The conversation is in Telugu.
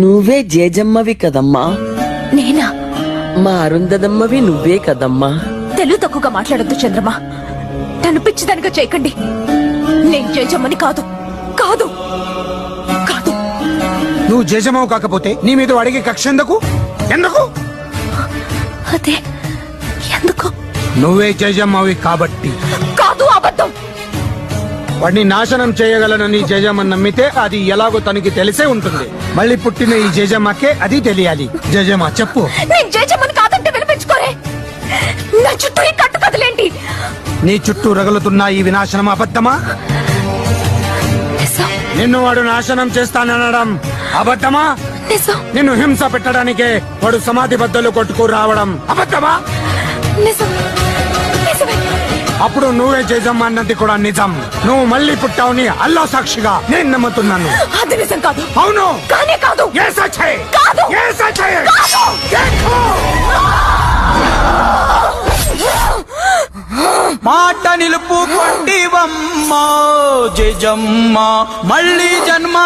నువ్వే జేజమ్మవి కదమ్మా. నేనా? మా అరుంధదమ్మవి నువ్వే కదమ్మా. తెలుగు తక్కువగా మాట్లాడొద్దు చంద్రమా. నన్ను పిచ్చిదానిగా చేయకండి. నేను జేజమ్మని కాదు కాదు కాదు. నువ్వు జేజమ్మవు కాకపోతే నీ మీద అడిగే కక్ష ఎందుకు? అదే ఎందుకు? నువ్వే జేజమ్మవి కాబట్టి. కాదు, అబద్ధం. వాడిని నాశనం చేయగలనని జేజమ్మని నమ్మితే అది ఎలాగో తనకి తెలిసే ఉంటుంది. మళ్ళీ పుట్టిన ఈ జేజమ్మకే అది తెలియాలి. జేజమ్మ చెప్పు. నేను జేజమ్మని కాదంటే వినిపించుకోరే. నా చుట్టూ ఈ కట్టు కదలేంటి? నీ చుట్టూ రగులుతున్న ఈ వినాశనం అబద్ధమా? నిన్ను వాడు నాశనం చేస్తాననడం అబద్ధమా? నిన్ను హింస పెట్టడానికే వాడు సమాధి బద్దలు కొట్టుకు రావడం అబద్ధమా? అప్పుడు నువ్వే జేజమ్మ అన్నది కూడా నిజం. నువ్వు మళ్ళీ పుట్టావుని అల్లా సాక్షిగా నేను నమ్ముతున్నాను. అది నిజం కాదు. అవును, కానీ కాదు. ఏ సచ్చే? కాదు. ఏ సచ్చే? మాట నిలుపు కొంటివమ్మ జేజమ్మ మళ్ళీ జన్మ